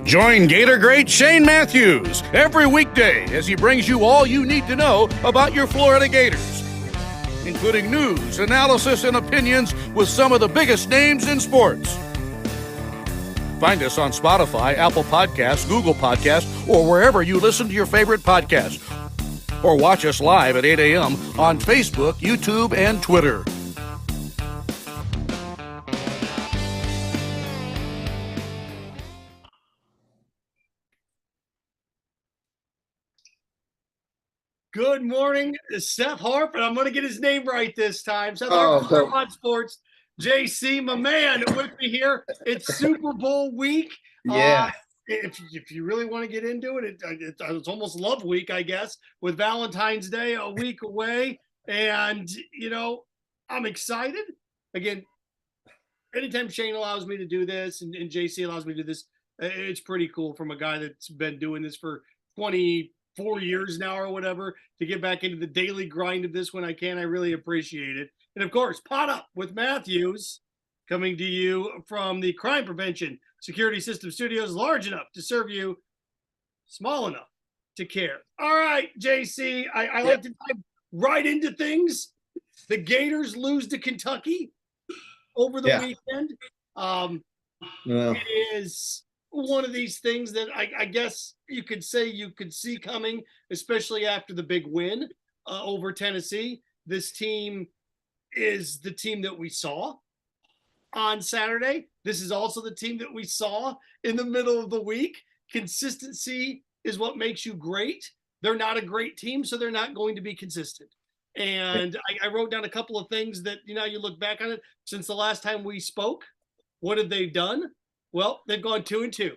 Join Gator great Shane Matthews every weekday as he brings you all you need to know about your Florida Gators, including news, analysis, and opinions with some of the biggest names in sports. Find us on Spotify, Apple Podcasts, Google Podcasts, or wherever you listen to your favorite podcasts. Or watch us live at 8 a.m. on Facebook, YouTube, and Twitter. Good morning, Seth Harp, and I'm going to get his name right this time. Seth Harp on Sports. JC, my man, with me here. It's Super Bowl week. Yeah. If you really want to get into it, it's almost love week, I guess, with Valentine's Day a week away. And, I'm excited. Again, anytime Shane allows me to do this and JC allows me to do this, it's pretty cool from a guy that's been doing this for 24 years now or whatever, to get back into the daily grind of this when I can. I really appreciate it. And of course, Podup with Matthews, coming to you from the Crime Prevention Security System Studios, large enough to serve you, small enough to care. All right, JC, I like to dive right into things. The Gators lose to Kentucky over the weekend. It is one of these things that I guess you could say you could see coming, especially after the big win over Tennessee. This team is the team that we saw on Saturday. This is also the team that we saw in the middle of the week. Consistency is what makes you great. They're not a great team, so they're not going to be consistent. And I wrote down a couple of things that, you look back on it since the last time we spoke. What have they done? Well, they've gone 2-2.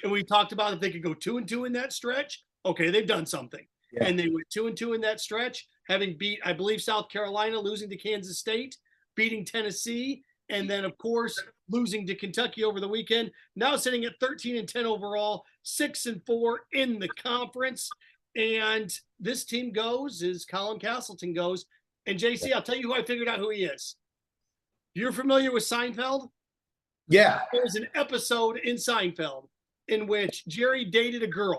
And we talked about if they could go 2-2 in that stretch. Okay, they've done something. Yeah. And they went 2-2 in that stretch, having beat, I believe, South Carolina, losing to Kansas State, beating Tennessee, and then, of course, losing to Kentucky over the weekend. Now sitting at 13-10 overall, 6-4 in the conference. And this team goes as Colin Castleton goes. And JC, I'll tell you who I figured out who he is. You're familiar with Seinfeld? Yeah. There's an episode in Seinfeld in which Jerry dated a girl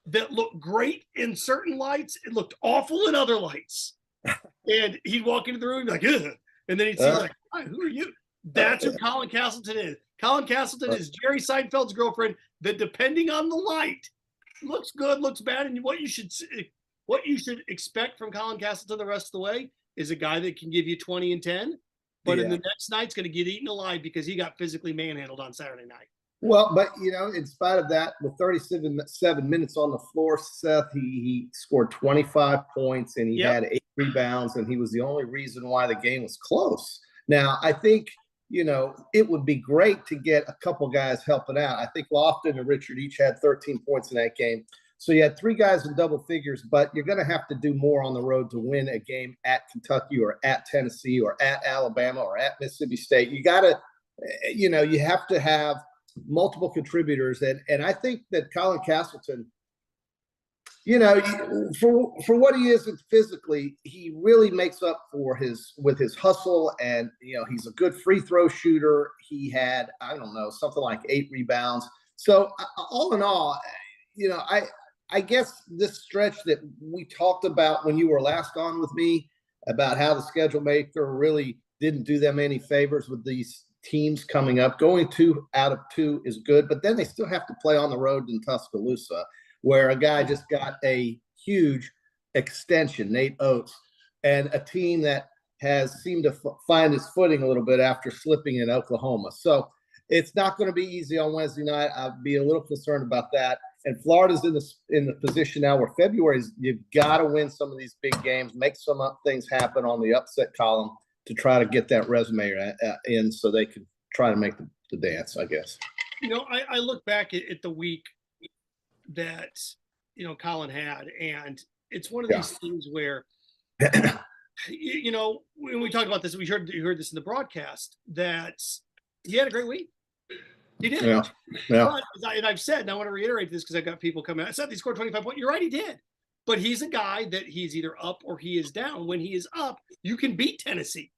that looked great in certain lights. It looked awful in other lights. And he'd walk into the room and be like, ugh. And then he'd see like, hi, who are you? That's who Colin Castleton is. Colin Castleton is Jerry Seinfeld's girlfriend that, depending on the light, looks good, looks bad. And what you should expect from Colin Castleton the rest of the way is a guy that can give you 20 and 10. But in the next night's going to get eaten alive because he got physically manhandled on Saturday night. Well, but, in spite of that, with 37 minutes on the floor, Seth, he scored 25 points and he had 8 rebounds, and he was the only reason why the game was close. Now, I think, it would be great to get a couple guys helping out. I think Lofton and Richard each had 13 points in that game. So you had 3 guys in double figures, but you're going to have to do more on the road to win a game at Kentucky or at Tennessee or at Alabama or at Mississippi State. You got to, you have to have multiple contributors. And I think that Colin Castleton, for what he is physically, he really makes up for with his hustle. And, he's a good free throw shooter. He had, something like 8 rebounds. So all in all, I guess this stretch that we talked about when you were last on with me about how the schedule maker really didn't do them any favors with these teams coming up. Going 2 out of 2 is good, but then they still have to play on the road in Tuscaloosa, where a guy just got a huge extension, Nate Oates, and a team that has seemed to find its footing a little bit after slipping in Oklahoma. So it's not going to be easy on Wednesday night. I'd be a little concerned about that. And Florida's in the position now where you've got to win some of these big games, make some things happen on the upset column to try to get that resume in so they can try to make the dance, I guess. I look back at the week that, Colin had, and it's one of these things where, when we talked about this, you heard this in the broadcast, that he had a great week. He did. Yeah. But, and I've said, and I want to reiterate this because I've got people coming out. I said he scored 25 points. You're right, he did. But he's a guy that he's either up or he is down. When he is up, you can beat Tennessee.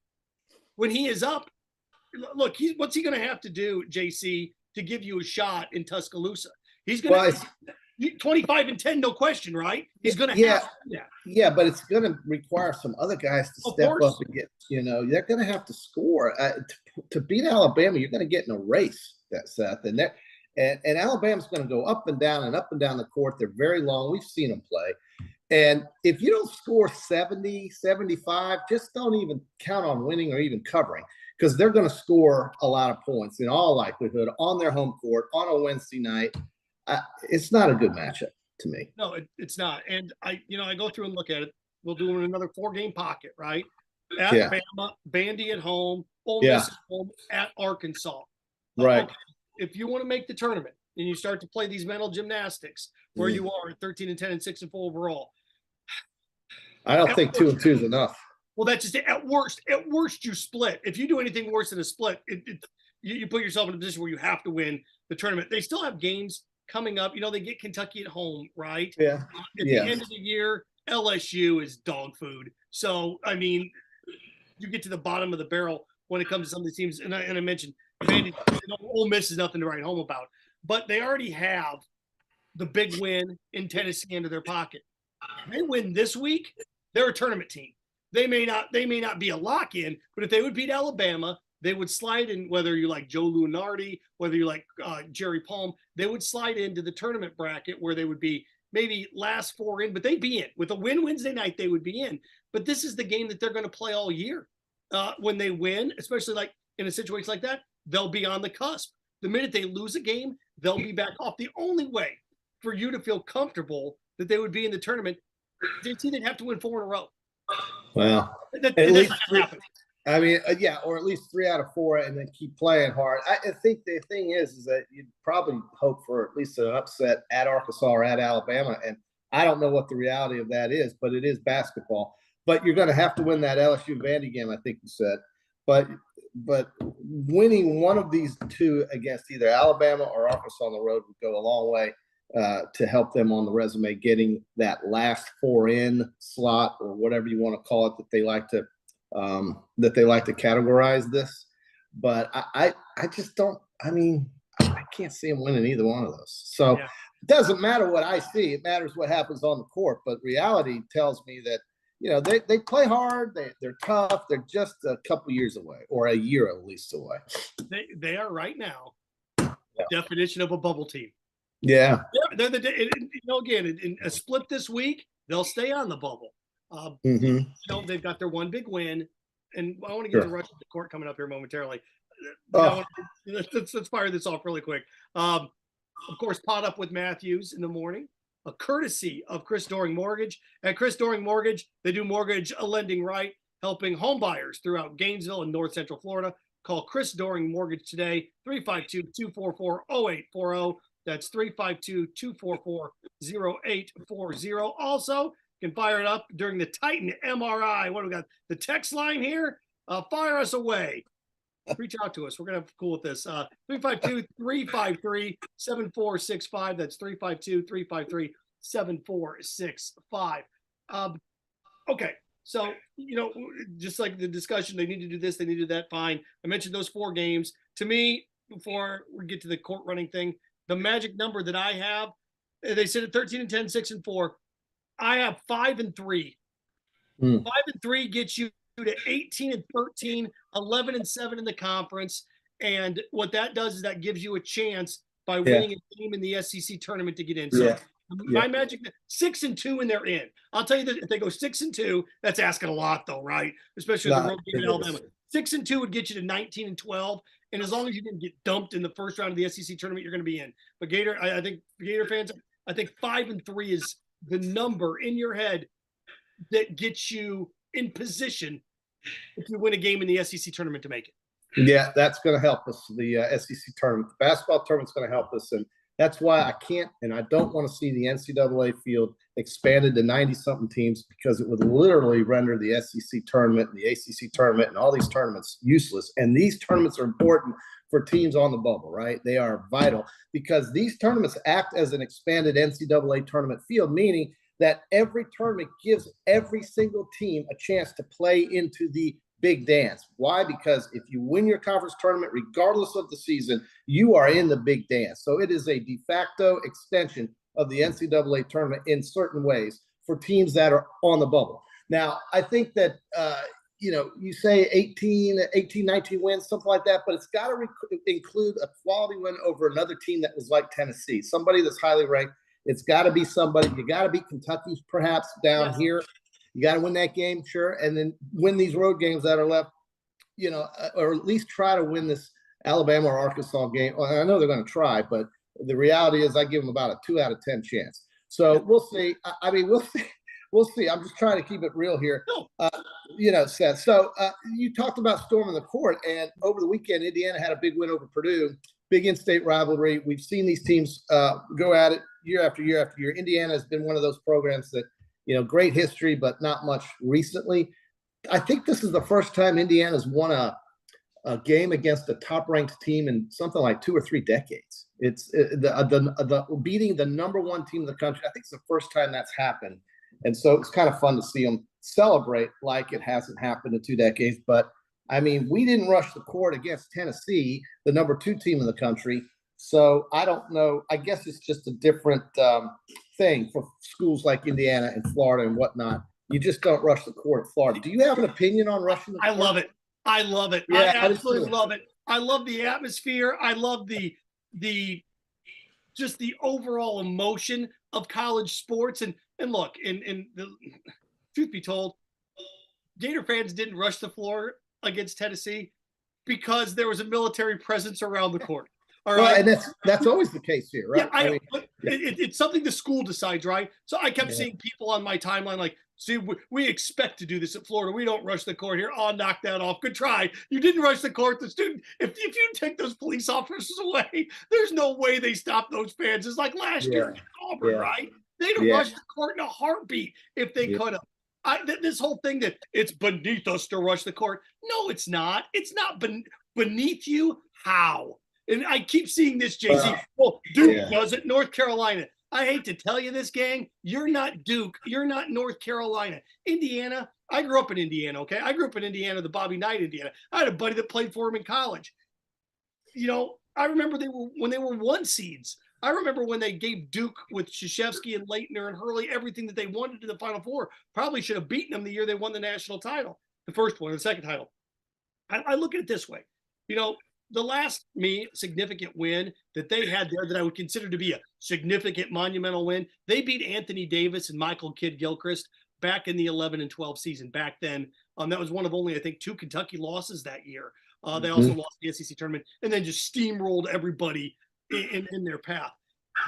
When he is up, look, what's he going to have to do, JC, to give you a shot in Tuscaloosa? He's going to 25-10, no question, right? He's going to have to do that. Yeah, but it's going to require some other guys to step up and get, they're going to have to score. To beat Alabama, you're going to get in a race, Seth. And Alabama's going to go up and down the court. They're very long. We've seen them play. And if you don't score 70, 75, just don't even count on winning or even covering, because they're going to score a lot of points in all likelihood on their home court on a Wednesday night. It's not a good matchup to me. No, it's not. And I go through and look at it. We'll do another 4-game pocket, right? At Bama, Vandy at home, Ole Miss at home, at Arkansas. Right. Okay. If you want to make the tournament and you start to play these mental gymnastics where you are at 13-10 and 6-4 overall, I don't think 2-2 is enough. Well, that's just at worst you split. If you do anything worse than a split, you put yourself in a position where you have to win the tournament. They still have games coming up. They get Kentucky at home, right? Yeah. At the end of the year, LSU is dog food. So, I mean, you get to the bottom of the barrel when it comes to some of these teams. And I mentioned Vandy, Ole Miss is nothing to write home about. But they already have the big win in Tennessee into their pocket. If they win this week, they're a tournament team. They may not be a lock-in, but if they would beat Alabama, they would slide in, whether you like Joe Lunardi, whether you like Jerry Palm, they would slide into the tournament bracket where they would be maybe last 4 in, but they'd be in. With a win Wednesday night, they would be in. But this is the game that they're going to play all year. When they win, especially like in a situation like that, they'll be on the cusp. The minute they lose a game, they'll be back off. The only way for you to feel comfortable that they would be in the tournament, they'd have to win 4 in a row. Well, at least or at least 3 out of 4, and then keep playing hard. I think the thing is that you'd probably hope for at least an upset at Arkansas or at Alabama, and I don't know what the reality of that is, but it is basketball. But you're going to have to win that LSU Vandy game, I think you said. But winning one of these two against either Alabama or Arkansas on the road would go a long way to help them on the resume, getting that last 4 in slot or whatever you want to call it that they like to categorize this. But I just don't. I mean, I can't see them winning either one of those. So it doesn't matter what I see. It matters what happens on the court. But reality tells me that they play hard. They're tough. They're just a couple years away, or a year at least away. They are right now. Definition of a bubble team. Yeah. They're again, in a split this week, they'll stay on the bubble. They've got their one big win, and I want to get to rush to the court coming up here momentarily. Let's fire this off really quick. Of course, Podup with Matthews in the morning, a courtesy of Chris Doring Mortgage. At Chris Doring Mortgage, they do mortgage lending right, helping home buyers throughout Gainesville and North Central Florida. Call Chris Doring Mortgage today, 352-244-0840. That's 352-244-0840. Also, you can fire it up during the Titan MRI. What do we got? The text line here? Fire us away. Reach out to us. We're going to have cool with this. 352-353-7465. That's 352-353-7465. Okay. So, just like the discussion, they need to do this, they need to do that. Fine. I mentioned those 4 games. To me, before we get to the court running thing, the magic number that I have, they sit at 13-10, 6-4. I have 5-3. 5-3 gets you to 18-13, 11-7 in the conference. And what that does is that gives you a chance by winning a game in the SEC tournament to get in. So my magic, 6-2 and they're in. I'll tell you that if they go 6-2, that's asking a lot though, right? Especially the road game in Alabama. 6-2 would get you to 19-12. And as long as you didn't get dumped in the first round of the SEC tournament, you're going to be in. But I think Gator fans, I think 5-3 is the number in your head that gets you in position if you win a game in the SEC tournament to make it. Yeah, that's going to help us. The SEC tournament, the basketball tournament's going to help us, and that's why I can't and I don't want to see the NCAA field expanded to 90-something teams, because it would literally render the SEC tournament and the ACC tournament and all these tournaments useless. And these tournaments are important for teams on the bubble, right? They are vital because these tournaments act as an expanded NCAA tournament field, meaning that every tournament gives every single team a chance to play into the big dance. Why? Because if you win your conference tournament, regardless of the season, you are in the big dance. So it is a de facto extension of the NCAA tournament in certain ways for teams that are on the bubble. Now, I think that, you say 18, 19 wins, something like that, but it's got to include a quality win over another team that was like Tennessee, somebody that's highly ranked. It's got to be somebody. You got to beat Kentucky perhaps down here. You got to win that game, sure, and then win these road games that are left, or at least try to win this Alabama or Arkansas game. Well, I know they're going to try, but the reality is I give them about a 2 out of 10 chance. So we'll see. I mean, we'll see. We'll see. I'm just trying to keep it real here, Seth. So you talked about storming the court, and over the weekend, Indiana had a big win over Purdue, big in-state rivalry. We've seen these teams go at it year after year after year. Indiana has been one of those programs that, great history, but not much recently. I think this is the first time Indiana's won a game against a top-ranked team in something like 2 or 3 decades. It's beating the number 1 team in the country. I think it's the first time that's happened. And so it's kind of fun to see them celebrate like it hasn't happened in 2 decades. But, I mean, we didn't rush the court against Tennessee, the number 2 team in the country. So I don't know. I guess it's just a different thing for schools like Indiana and Florida and whatnot. You just don't rush the court at Florida. Do you have an opinion on rushing the court? I love it. I love it. Yeah, I absolutely love it. I love the atmosphere. I love the just the overall emotion of college sports. And look, and the truth be told, Gator fans didn't rush the floor against Tennessee because there was a military presence around the court. All right, and that's always the case here, right? Yeah, I mean, it's something the school decides, right? So I kept seeing people on my timeline like, see, we expect to do this at Florida. We don't rush the court here. I'll knock that off. Good try. You didn't rush the court. The student, if you take those police officers away, there's no way they stop those fans. It's like last year in Auburn, right? They'd have rushed the court in a heartbeat if they could have. This whole thing that it's beneath us to rush the court. No, it's not. It's not beneath you. How? And I keep seeing this, JC. Well, Duke does it. North Carolina. I hate to tell you this, gang. You're not Duke. You're not North Carolina. Indiana. I grew up in Indiana, okay? I grew up in Indiana, the Bobby Knight, Indiana. I had a buddy that played for him in college. I remember when they were 1 seeds. I remember when they gave Duke with Krzyzewski and Leitner and Hurley everything that they wanted to the Final Four. Probably should have beaten them the year they won the national title, the first one, the second title. I look at it this way. The last significant win that they had there that I would consider to be a significant monumental win, they beat Anthony Davis and Michael Kidd-Gilchrist back in the 11 and 12 season. Back then, that was one of only, I think, 2 Kentucky losses that year. They also lost the SEC tournament and then just steamrolled everybody in their path.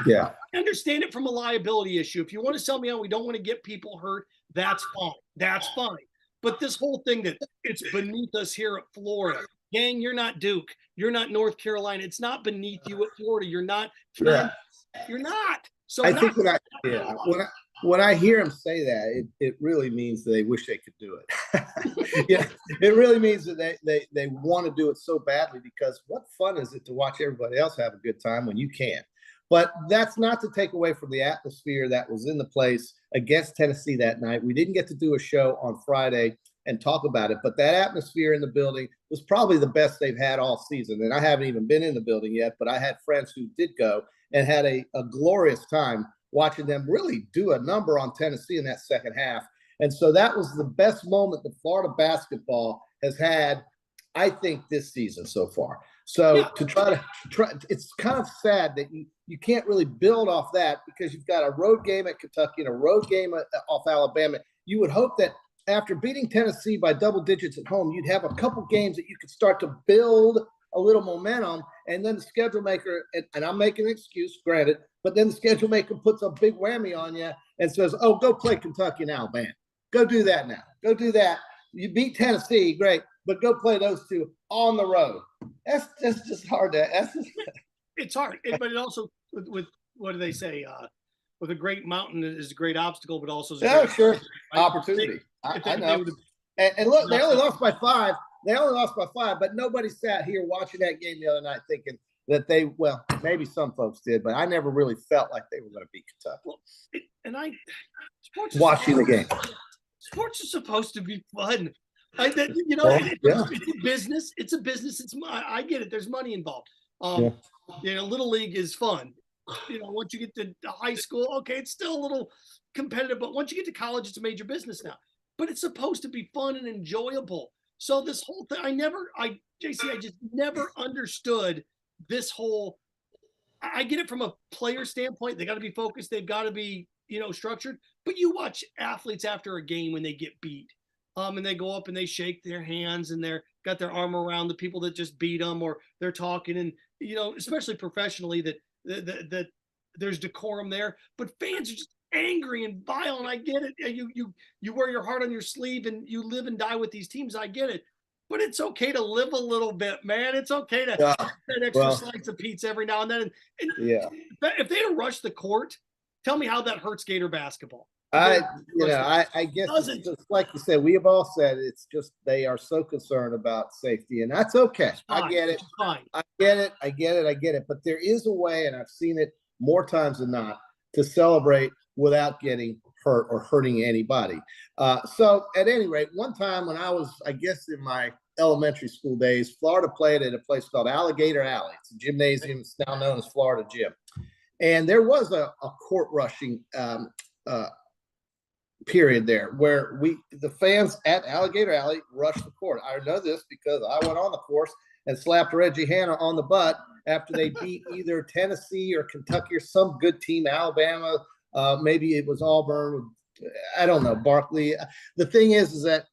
Yeah. I understand it from a liability issue. If you want to sell me on, we don't want to get people hurt, that's fine. That's fine. But this whole thing that it's beneath us here at Florida, gang, you're not Duke. You're not North Carolina. It's not beneath you at Florida. You're not. You're not. So I think when I hear him say that, it really means they wish they could do it. It really means that they want to do it so badly, because what fun is it to watch everybody else have a good time when you can't? But that's not to take away from the atmosphere that was in the place against Tennessee that night. We didn't get to do a show on Friday and talk about it, but that atmosphere in the building was probably the best they've had all season. And I haven't even been in the building yet, but I had friends who did go and had a glorious time watching them really do a number on Tennessee in that second half. And so that was the best moment that Florida basketball has had, I think, this season so far. So to try, it's kind of sad that you can't really build off that, because you've got a road game at Kentucky and a road game off Alabama. You would hope that after beating Tennessee by double digits at home, you'd have a couple games that you could start to build a little momentum, and then the schedule maker, and I'm making an excuse, granted, but then the schedule maker puts a big whammy on you and says, oh, go play Kentucky and Alabama. Go do that now. Go do that. You beat Tennessee, great, but go play those two on the road. That's just hard to. It's hard, but it also with what do they say? With a great mountain is a great obstacle, but also sure, opportunity. I know. And look, they only lost by 5. They only lost by 5, but nobody sat here watching that game the other night thinking that maybe some folks did, but I never really felt like they were going to beat Kentucky. Well, sports watching the game. Sports is supposed to be fun. It's a business. It's a business. I get it. There's money involved. Little league is fun. Once you get to high school, okay, it's still a little competitive, but once you get to college, it's a major business now. But it's supposed to be fun and enjoyable. So this whole thing, JC, I just never understood this whole. I get it from a player standpoint. They got to be focused. They've got to be, structured. But you watch athletes after a game when they get beat, and they go up and they shake their hands and they're got their arm around the people that just beat them, or they're talking, and especially professionally, that there's decorum there. But fans are just angry and violent. I get it. You wear your heart on your sleeve and you live and die with these teams. I get it. But it's okay to live a little bit, man. It's okay to have that extra slice of pizza every now and then. And if they had rushed the court, tell me how that hurts Gator basketball. I guess it's just like you said, we have all said it's just they are so concerned about safety, and that's okay. I get it. I get it. But there is a way, and I've seen it more times than not, to celebrate without getting hurt or hurting anybody. So at any rate, one time when I was, I guess, in my elementary school days, Florida played at a place called Alligator Alley. It's a gymnasium. It's now known as Florida Gym. And there was a court rushing period there where the fans at Alligator Alley rushed the court. I know this because I went on the course and slapped Reggie Hanna on the butt after they beat either Tennessee or Kentucky or some good team, Alabama. Maybe it was Auburn. I don't know, Barkley. The thing is that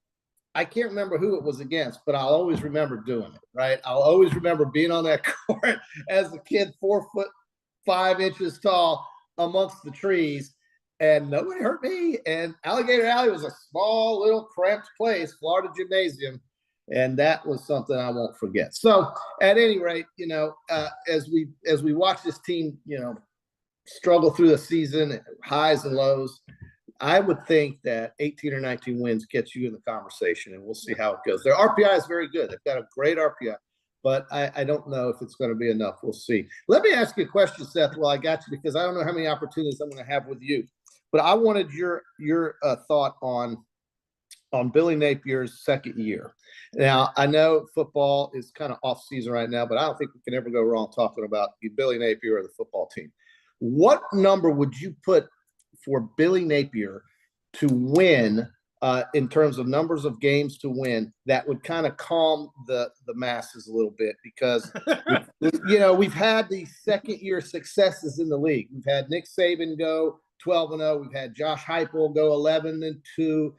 I can't remember who it was against, but I'll always remember doing it, right? I'll always remember being on that court as a kid, 4'5" tall amongst the trees, and nobody hurt me. And Alligator Alley was a small, little, cramped place, Florida Gymnasium, and that was something I won't forget. So at any rate, as we watch this team, struggle through the season, highs and lows, I would think that 18 or 19 wins gets you in the conversation, and we'll see how it goes. Their RPI is very good. They've got a great RPI, but I don't know if it's going to be enough. We'll see. Let me ask you a question, Seth, while I got you, because I don't know how many opportunities I'm going to have with you. But I wanted your thought on Billy Napier's second year. Now, I know football is kind of off season right now, but I don't think we can ever go wrong talking about Billy Napier or the football team. What number would you put for Billy Napier to win in terms of numbers of games to win that would kind of calm the masses a little bit? Because, we've had these second-year successes in the league. We've had Nick Saban go 12-0. We've had Josh Heupel go 11-2.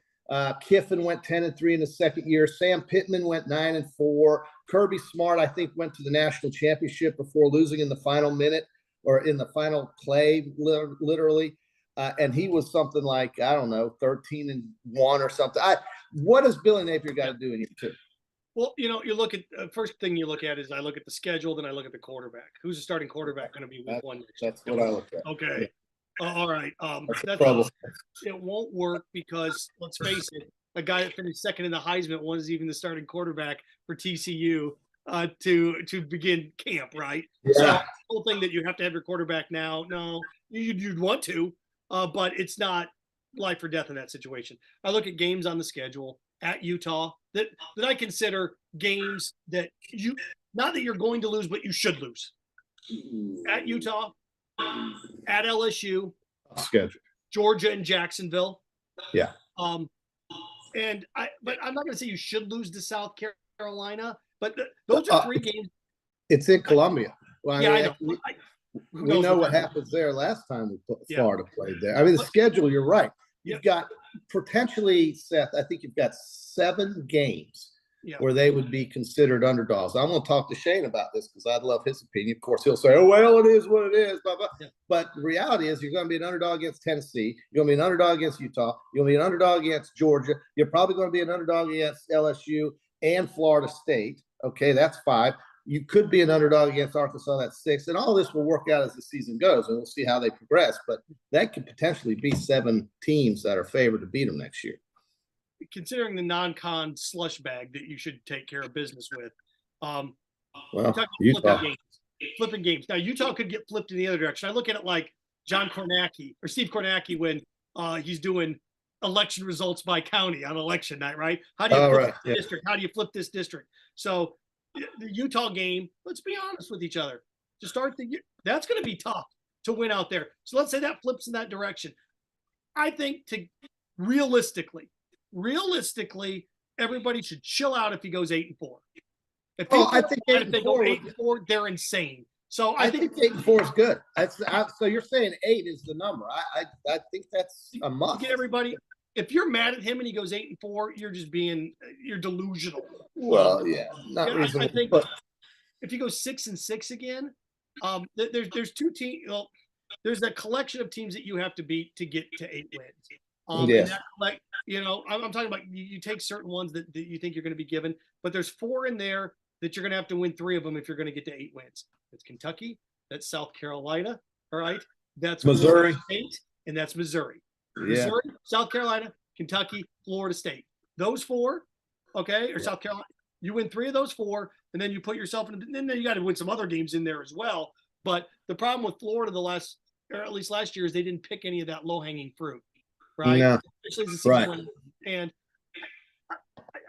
Kiffin went 10-3 in the second year. Sam Pittman went 9-4. Kirby Smart, I think, went to the national championship before losing in the final minute or in the final play, literally. And he was something like, 13-1 or something. What does Billy Napier got to do in year two? Well, you look at first thing you look at is I look at the schedule, then I look at the quarterback. Who's the starting quarterback going to be week one? That's what I look at. Okay. Yeah. All right. It won't work because let's face it, a guy that finished second in the Heisman wasn't even the starting quarterback for TCU to begin camp, right? Yeah. So the whole thing that you have to have your quarterback now, no, you'd want to, but it's not life or death in that situation. I look at games on the schedule at Utah that I consider games that not that you're going to lose, but you should lose. At Utah, at LSU, schedule, Georgia and Jacksonville. Yeah. But I'm not going to say you should lose to South Carolina, but those are three games. It's in Columbia. Well, I know. We know what happens there last time Florida played there. I mean, the schedule, you're right. You've got potentially, Seth, I think you've got 7 games where they would be considered underdogs. I'm going to talk to Shane about this because I'd love his opinion. Of course, he'll say, oh, well, it is what it is. Blah, blah. Yeah. But the reality is you're going to be an underdog against Tennessee. You're going to be an underdog against Utah. You're going to be an underdog against Georgia. You're probably going to be an underdog against LSU and Florida State. Okay, that's 5. You could be an underdog against Arkansas. That's 6. And all this will work out as the season goes, and we'll see how they progress. But that could potentially be 7 teams that are favored to beat them next year. Considering the non-con slush bag that you should take care of business with. Flipping games. Now, Utah could get flipped in the other direction. I look at it like John Kornacki or Steve Kornacki when he's doing election results by county on election night, right? How do you flip this district? How do you flip this district? So the Utah game, let's be honest with each other. To start the year, that's going to be tough to win out there. So let's say that flips in that direction. I think realistically, everybody should chill out if he goes 8-4. If they go 8-4, they're insane. So I think 8-4 is good. So you're saying 8 is the number. I think that's a must. Get everybody. If you're mad at him and he goes 8-4, you're delusional. Well, yeah, not reasonable. I think if he goes 6-6 again, there's two teams. Well, there's a collection of teams that you have to beat to get to 8 wins. Yes. I'm talking about you take certain ones that you think you're going to be given, but there's 4 in there that you're going to have to win 3 of them if you're going to get to 8 wins. That's Kentucky, that's South Carolina, all right? That's Missouri State, and that's Missouri. Yeah. Missouri, South Carolina, Kentucky, Florida State. Those 4, okay, or South Carolina. You win 3 of those 4, and then you put yourself in. Then you got to win some other games in there as well. But the problem with Florida at least last year, is they didn't pick any of that low-hanging fruit, right? Yeah. Especially as a right. And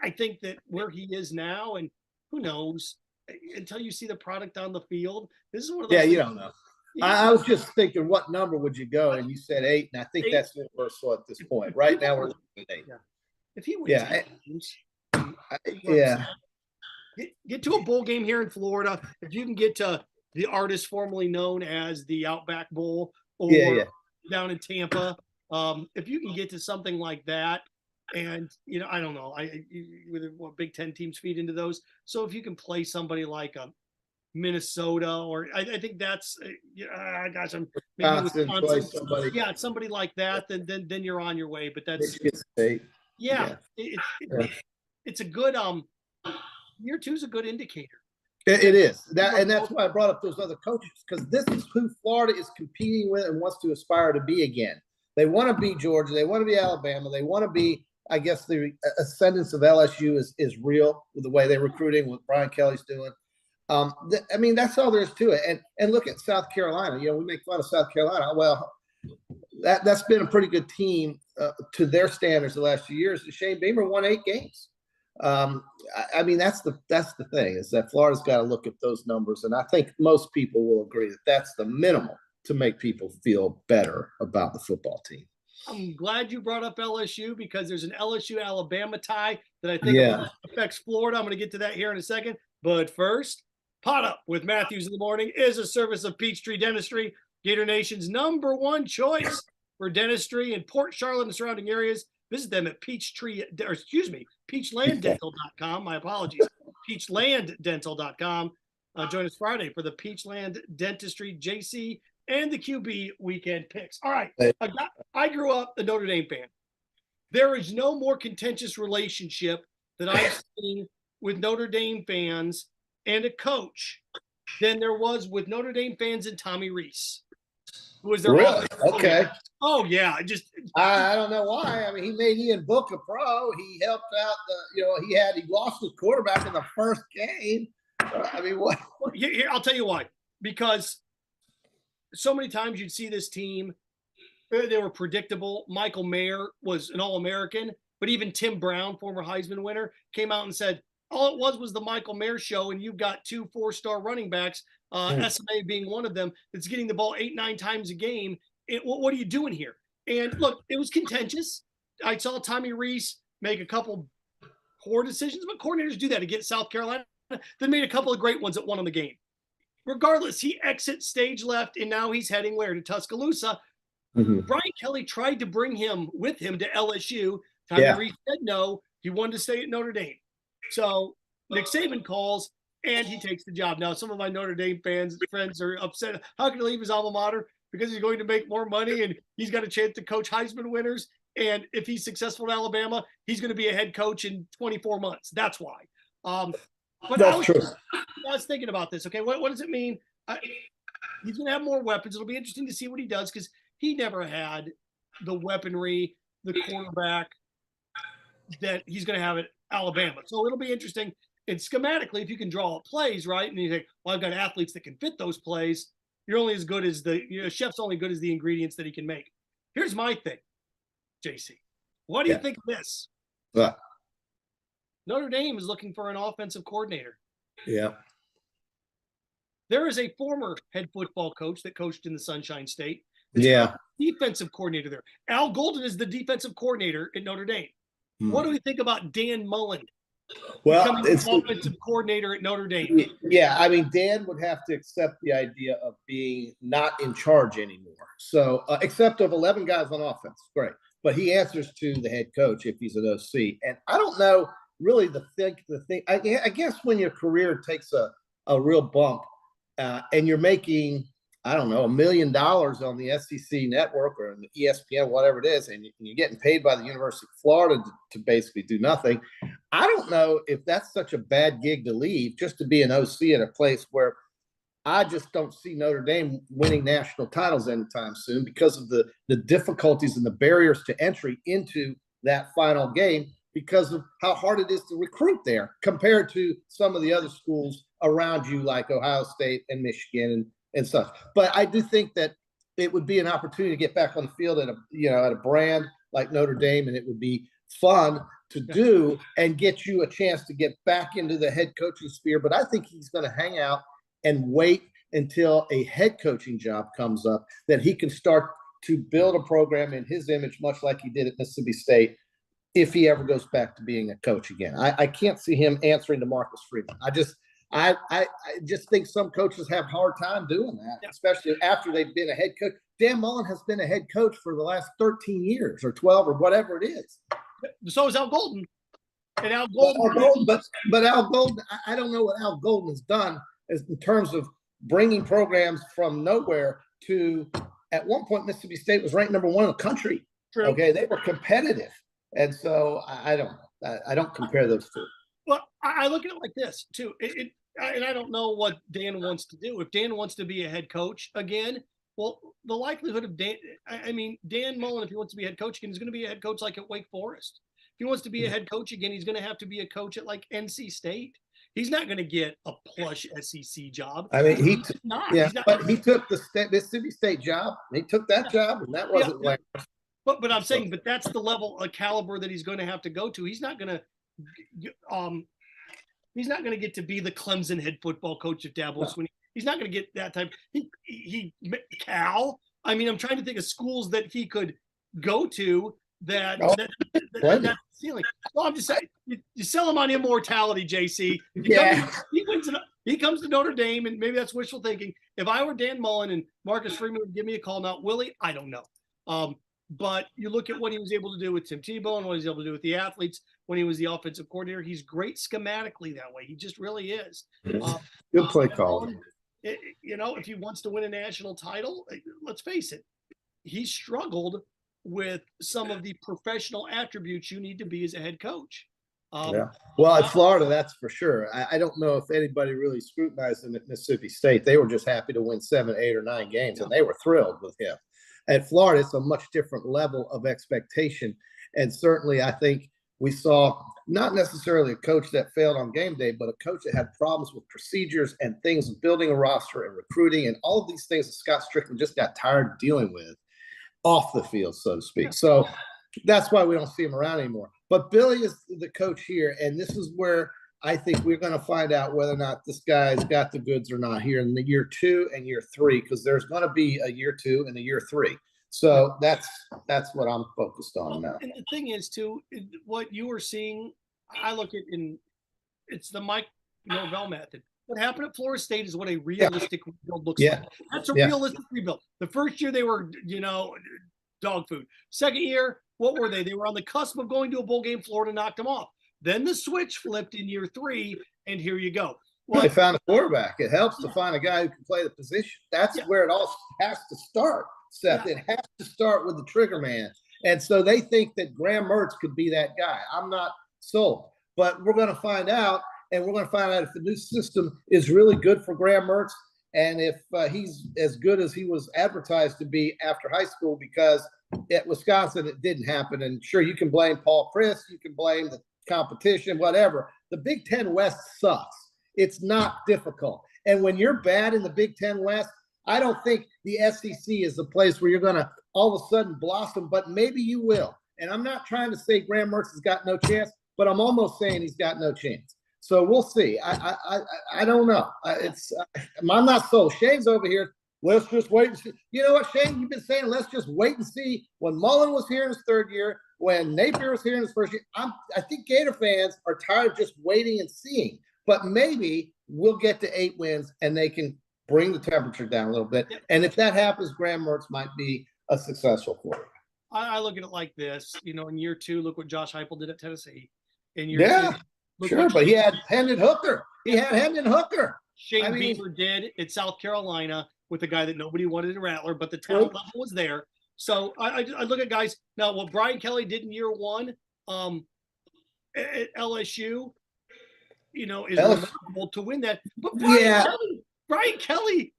I think that where he is now, and who knows, until you see the product on the field, this is one of those. Yeah, you don't know. I was just thinking, what number would you go? And you said 8, and I think 8. That's universal at this point. Right now, we're looking at 8. Yeah. If he wins, get to a bowl game here in Florida. If you can get to the artist formerly known as the Outback Bowl, or down in Tampa, if you can get to something like that, and I don't know, with Big Ten teams feed into those. So if you can play somebody like Minnesota, or I think that's gosh, I'm maybe Wisconsin, somebody like that, then you're on your way. But that's it's a good year 2 is a good indicator. It is that, and that's why I brought up those other coaches, because this is who Florida is competing with and wants to aspire to be again. They want to be Georgia, they want to be Alabama, they want to be. I guess the ascendance of LSU is real with the way they're recruiting, what Brian Kelly's doing. I mean, that's all there is to it. And look at South Carolina. We make fun of South Carolina. Well, that's been a pretty good team to their standards the last few years. Shane Beamer won 8 games. I mean, that's the thing, is that Florida's got to look at those numbers, and I think most people will agree that that's the minimum to make people feel better about the football team. I'm glad you brought up LSU, because there's an LSU-Alabama tie that I think affects Florida. I'm going to get to that here in a second. But first, Podup with Matthews in the Morning is a service of Peachtree Dentistry, Gator Nation's #1 choice for dentistry in Port Charlotte and surrounding areas. Visit them at peachlanddental.com. My apologies. peachlanddental.com. Join us Friday for the Peachland Dentistry JC and the QB weekend picks. All right. I grew up a Notre Dame fan. There is no more contentious relationship that I've seen with Notre Dame fans and a coach than there was with Notre Dame fans and Tommy Rees. Who was their really? Okay. Oh, yeah. I don't know why. I mean, he made Ian Book a pro. He helped out he lost his quarterback in the first game. I mean, what? Here, I'll tell you why. Because so many times you'd see this team, they were predictable. Michael Mayer was an All-American, but even Tim Brown, former Heisman winner, came out and said, all it was the Michael Mayer show, and you've got 2 4-star running backs, SMA being one of them, that's getting the ball 8-9 times a game. What are you doing here? And look, it was contentious. I saw Tommy Rees make a couple poor decisions, but coordinators do that against South Carolina. Then made a couple of great ones that won on the game. Regardless, he exits stage left, and now he's heading where? To Tuscaloosa. Mm-hmm. Brian Kelly tried to bring him with him to LSU. Tommy Rees said no. He wanted to stay at Notre Dame. So Nick Saban calls, and he takes the job. Now, some of my Notre Dame friends are upset. How can he leave his alma mater? Because he's going to make more money, and he's got a chance to coach Heisman winners. And if he's successful in Alabama, he's going to be a head coach in 24 months. That's why. But that's true. I was thinking about this. Okay, what does it mean? He's going to have more weapons. It'll be interesting to see what he does, because he never had the weaponry, the quarterback that he's going to have at Alabama. So it'll be interesting. And schematically, if you can draw up plays, right, and you think, well, I've got athletes that can fit those plays, you're only as good as chef's only good as the ingredients that he can make. Here's my thing, JC. What do you think of this? But Notre Dame is looking for an offensive coordinator. yeah. There is a former head football coach that coached in the Sunshine State. Yeah. Defensive coordinator there. Al Golden is the defensive coordinator at Notre Dame. What do we think about Dan Mullen becoming the offensive coordinator at Notre Dame? Yeah, I mean, Dan would have to accept the idea of being not in charge anymore. So, except of 11 guys on offense, great. But he answers to the head coach if he's an OC. And I don't know really the thing. I guess when your career takes a real bump and you're making, I don't know, $1 million on the SEC network or the ESPN, whatever it is, and you're getting paid by the University of Florida to basically do nothing. I don't know if that's such a bad gig to leave just to be an OC at a place where I just don't see Notre Dame winning national titles anytime soon because of the difficulties and the barriers to entry into that final game because of how hard it is to recruit there compared to some of the other schools around you like Ohio State and Michigan and such. But I do think that it would be an opportunity to get back on the field at a brand like Notre Dame, and it would be fun to do and get you a chance to get back into the head coaching sphere. But I think he's going to hang out and wait until a head coaching job comes up that he can start to build a program in his image, much like he did at Mississippi State, if he ever goes back to being a coach again. I can't see him answering to Marcus Freeman. I just think some coaches have a hard time doing that, especially after they've been a head coach. Dan Mullen has been a head coach for the last 13 years or 12 or whatever it is. So is Al Golden. And Al Golden, but Al Golden, I don't know what Al Golden has done in terms of bringing programs from nowhere to, at one point, Mississippi State was ranked number 1 in the country. True. Okay, they were competitive. And so I don't know. I don't compare those two. Well, I look at it like this, too. And I don't know what Dan wants to do. If Dan wants to be a head coach again, well, the likelihood of Dan Mullen, if he wants to be a head coach again, is going to be a head coach like at Wake Forest. If he wants to be a head coach again, he's going to have to be a coach at like NC State. He's not going to get a plush SEC job. I mean, he took the Mississippi State job. He took that job, and that wasn't like. But I'm saying, but that's the level of caliber that he's going to have to go to. He's not going to get to be the Clemson head football coach of Dabo Swinney. He's not going to get that type. Cal. I mean, I'm trying to think of schools that he could go to that ceiling. Well, I'm just saying, you sell him on immortality, JC. He comes to Notre Dame, and maybe that's wishful thinking. If I were Dan Mullen and Marcus Freeman would give me a call, not Willie, I don't know. But you look at what he was able to do with Tim Tebow and what he was able to do with the athletes when he was the offensive coordinator. He's great schematically that way. He just really is. Good play call. If he wants to win a national title, let's face it, he struggled with some of the professional attributes you need to be as a head coach. Well, at Florida, that's for sure. I don't know if anybody really scrutinized him at Mississippi State. They were just happy to win 7, 8, or 9 games, and they were thrilled with him. At Florida, it's a much different level of expectation. And certainly, I think we saw not necessarily a coach that failed on game day, but a coach that had problems with procedures and things of building a roster and recruiting and all of these things that Scott Strickland just got tired of dealing with off the field, so to speak. So that's why we don't see him around anymore. But Billy is the coach here, and this is where I think we're going to find out whether or not this guy's got the goods or not here in the year 2 and year 3, because there's going to be a year 2 and a year 3. So that's what I'm focused on now. And the thing is, too, what you are seeing, I look at it's the Mike Norvell method. What happened at Florida State is what a realistic rebuild looks like. That's a realistic rebuild. The first year they were, dog food. Second year, what were they? They were on the cusp of going to a bowl game. Florida knocked them off. Then the switch flipped in year 3, and here you go. Well, they found a quarterback. It helps to find a guy who can play the position. That's where it all has to start, Seth. It has to start with the trigger man. And so they think that Graham Mertz could be that guy. I'm not sold. But we're going to find out, and we're going to find out if the new system is really good for Graham Mertz and if he's as good as he was advertised to be after high school, because at Wisconsin it didn't happen. And sure, you can blame Paul Chryst, you can blame the competition, whatever. The Big Ten West sucks. It's not difficult. And when you're bad in the Big Ten West, I don't think the SEC is the place where you're going to all of a sudden blossom, but maybe you will. And I'm not trying to say Graham Mertz has got no chance, but I'm almost saying he's got no chance. So we'll see. I don't know. I'm not sold. Shane's over here. Let's just wait and see. You know what, Shane? You've been saying let's just wait and see. When Mullen was here in his third year, when Napier was here in his first year, I think Gator fans are tired of just waiting and seeing. But maybe we'll get to 8 wins and they can bring the temperature down a little bit. And if that happens, Graham Mertz might be a successful quarterback. I look at it like this. In year 2, look what Josh Heupel did at Tennessee. In year 2, sure, but he had Hendon Hooker. Shane Beamer did at South Carolina with a guy that nobody wanted in Rattler, but the talent level was there. So I look at guys now. What Brian Kelly did in year 1 at LSU, is remarkable to win that. But Brian Kelly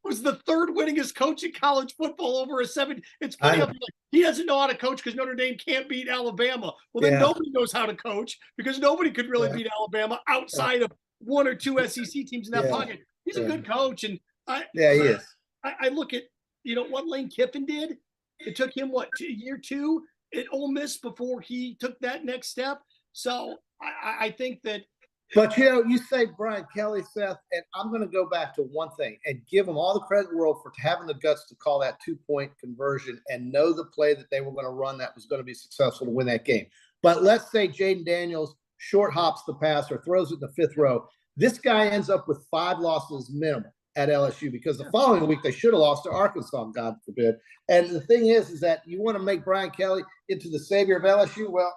was the 3rd winningest coach in college football over a 7. It's funny. He doesn't know how to coach because Notre Dame can't beat Alabama. Well, then nobody knows how to coach because nobody could really beat Alabama outside of 1 or 2 SEC teams in that pocket. He's a good coach, and he is. I look at what Lane Kiffin did. It took him year 2 at Ole Miss before he took that next step. So I think that. But you say Brian Kelly, Seth, and I'm going to go back to one thing and give him all the credit in the world for having the guts to call that 2-point conversion and know the play that they were going to run that was going to be successful to win that game. But let's say Jaden Daniels short hops the pass or throws it in the 5th row. This guy ends up with 5 losses minimum at LSU because the following week they should have lost to Arkansas, God forbid. And the thing is that you want to make Brian Kelly into the savior of LSU. Well,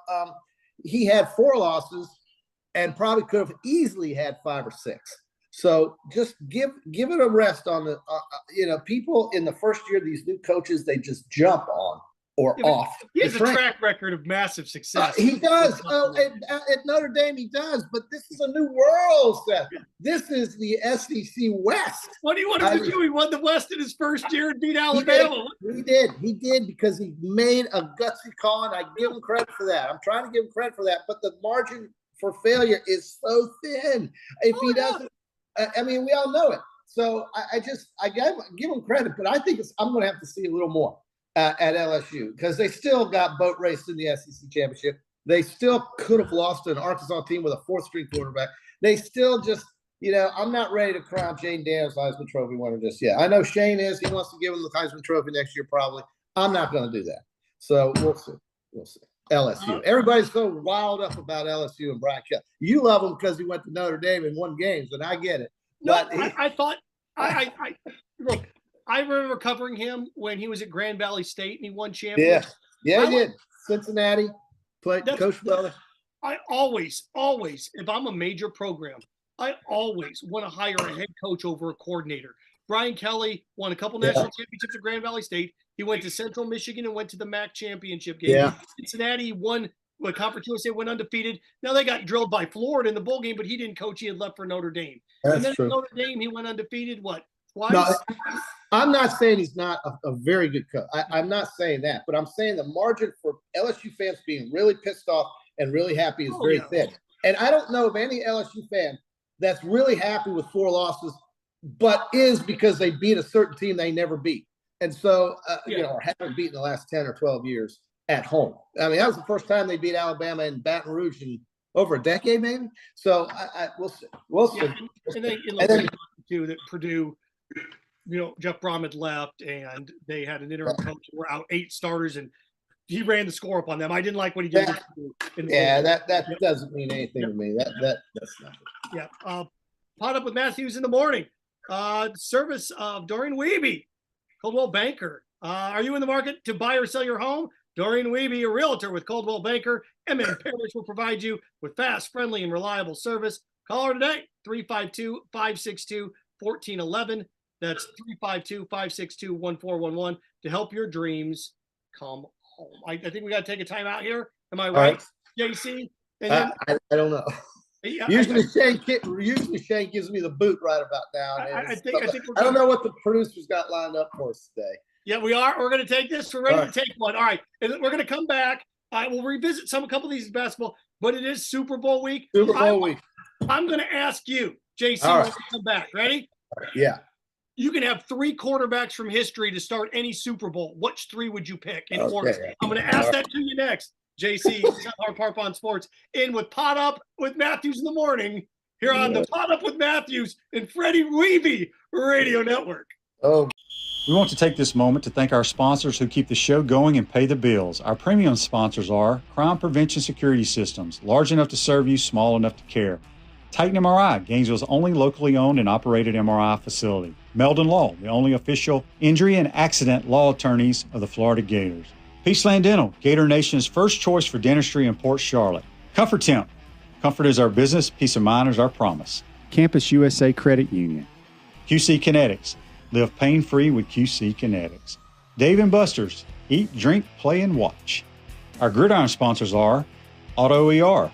he had 4 losses and probably could have easily had 5 or 6. So just give it a rest on the people in the first year, these new coaches, they just jump on or off. He has a track record of massive success. He does. At Notre Dame, he does. But this is a new world, Seth. This is the SEC West. What do you want him to do? He won the West in his first year and beat Alabama. He did because he made a gutsy call, and I give him credit for that. I'm trying to give him credit for that. But the margin for failure is so thin. If he doesn't, we all know it. So I give him credit, but I think I'm going to have to see a little more at LSU because they still got boat raced in the SEC championship. They still could have lost to an Arkansas team with a 4th-string quarterback. They still just, I'm not ready to crown Jane Daniels Heisman Trophy winner just yet. I know Shane is. He wants to give him the Heisman Trophy next year probably. I'm not going to do that. So we'll see. LSU. Everybody's so wild up about LSU and Brian Kelly. You love him because he went to Notre Dame and won games, and I get it. No, look. I remember covering him when he was at Grand Valley State and he won championships. Yeah, he did. Cincinnati, played Coach Butler. I always, if I'm a major program, I always want to hire a head coach over a coordinator. Brian Kelly won a couple national championships at Grand Valley State. He went to Central Michigan and went to the MAC championship game. Yeah. Cincinnati won Conference USA, went undefeated. Now they got drilled by Florida in the bowl game, but he didn't coach. He had left for Notre Dame. And then true. At Notre Dame, he went undefeated, twice? No, I'm not saying he's not a very good coach. I'm not saying that, but I'm saying the margin for LSU fans being really pissed off and really happy is very thin. And I don't know of any LSU fan that's really happy with 4 losses, but is because they beat a certain team they never beat. And so, or haven't beaten the last 10 or 12 years at home. That was the first time they beat Alabama in Baton Rouge in over a decade, maybe. So we'll see. We'll see. And then too, that Purdue, Jeff Brom had left, and they had an interim coach who were out 8 starters, and he ran the score up on them. I didn't like what he did. That doesn't mean anything to me. That's nothing. Yeah. Podup with Matthews in the morning. Service of Doreen Weeby, Coldwell Banker. Are you in the market to buy or sell your home? Doreen Weeby, a realtor with Coldwell Banker. M.N. Parrish will provide you with fast, friendly, and reliable service. Call her today, 352-562-1411. That's 352-562-1411 to help your dreams come home. I think we got to take a time out here. Am I right, JC? And then, I don't know. Usually Shane gives me the boot right about now. I think I don't know what the producers got lined up for us today. Yeah, we are. We're going to take this. We're ready to take one. All right. And we're going to come back. We'll revisit a couple of these basketball, but it is Super Bowl week. Super Bowl week. I'm going to ask you, JC, when we come back. Ready? Yeah. You can have 3 quarterbacks from history to start any Super Bowl. Which 3 would you pick in order? I'm going to ask that to you next. JC, Harp on Sports, in with Podup with Matthews in the morning here on the Podup with Matthews and Freddie Weeby Radio Network. Oh. We want to take this moment to thank our sponsors who keep the show going and pay the bills. Our premium sponsors are Crime Prevention Security Systems, large enough to serve you, small enough to care. Titan MRI, Gainesville's only locally owned and operated MRI facility. Meldon Law, the only official injury and accident law attorneys of the Florida Gators. Peaceland Dental, Gator Nation's first choice for dentistry in Port Charlotte. Comfort Temp, comfort is our business, peace of mind is our promise. Campus USA Credit Union. QC Kinetics, live pain-free with QC Kinetics. Dave & Buster's, eat, drink, play, and watch. Our gridiron sponsors are Auto ER,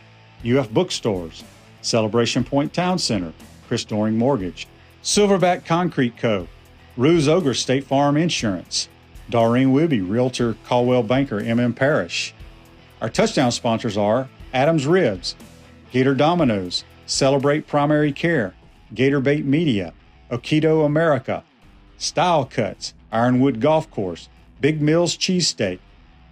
UF Bookstores, Celebration Point Town Center, Chris Doring Mortgage, Silverback Concrete Co., Ruse Ogre State Farm Insurance, Doreen Wibby, Realtor Caldwell Banker, MM Parish. Our touchdown sponsors are Adams Ribs, Gator Dominoes, Celebrate Primary Care, Gator Bait Media, Okido America, Style Cuts, Ironwood Golf Course, Big Mills Cheesesteak,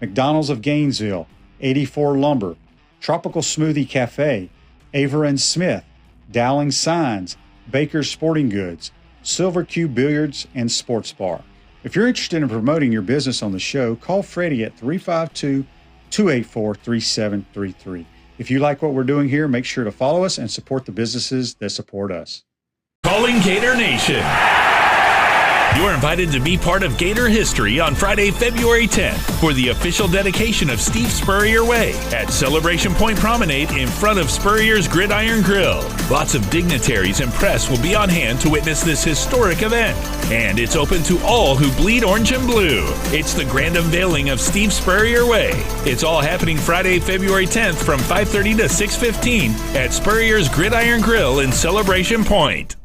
McDonald's of Gainesville, 84 Lumber, Tropical Smoothie Cafe, Aver and Smith, Dowling Signs, Baker's Sporting Goods, Silver Q Billiards and Sports Bar. If you're interested in promoting your business on the show, call Freddie at 352-284-3733. If you like what we're doing here, make sure to follow us and support the businesses that support us. Calling Gator Nation. You're invited to be part of Gator history on Friday, February 10th for the official dedication of Steve Spurrier Way at Celebration Point Promenade in front of Spurrier's Gridiron Grill. Lots of dignitaries and press will be on hand to witness this historic event. And it's open to all who bleed orange and blue. It's the grand unveiling of Steve Spurrier Way. It's all happening Friday, February 10th from 5:30 to 6:15 at Spurrier's Gridiron Grill in Celebration Point.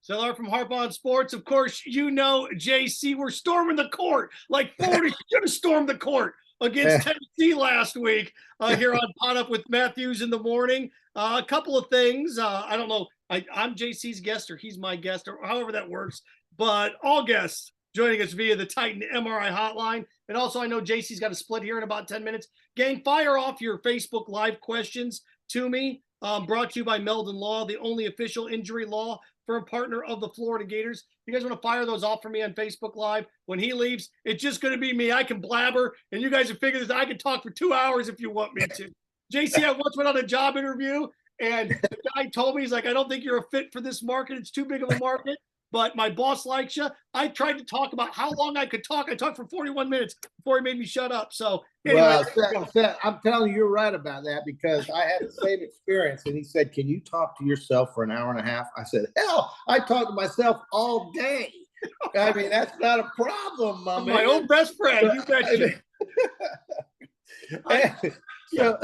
Cellar from Harp on Sports. Of course, you know, JC, we're storming the court. Like Florida should have stormed the court against Tennessee last week here on Podup with Matthews in the morning. A couple of things. I don't know. I'm JC's guest or he's my guest or however that works. But all guests joining us via the Titan MRI hotline. And also, I know JC's got a split here in about 10 minutes. Gang, fire off your Facebook Live questions to me. Brought to you by Meldon Law, the only official injury law firm partner of the Florida Gators. You guys want to fire those off for me on Facebook Live? When he leaves, it's just going to be me. I can blabber, and you guys have figured this. I can talk for 2 hours if you want me to. JC, I once went on a job interview, and the guy told me, he's like, I don't think you're a fit for this market. It's too big of a market. But my boss likes you. I tried to talk about how long I could talk. I talked for 41 minutes before he made me shut up. So anyway. Well, Seth, I'm telling you, you're right about that because I had the same experience. And he said, can you talk to yourself for an hour and a half? I said, hell, I talk to myself all day. I mean, that's not a problem, my man. My old best friend. You betcha. So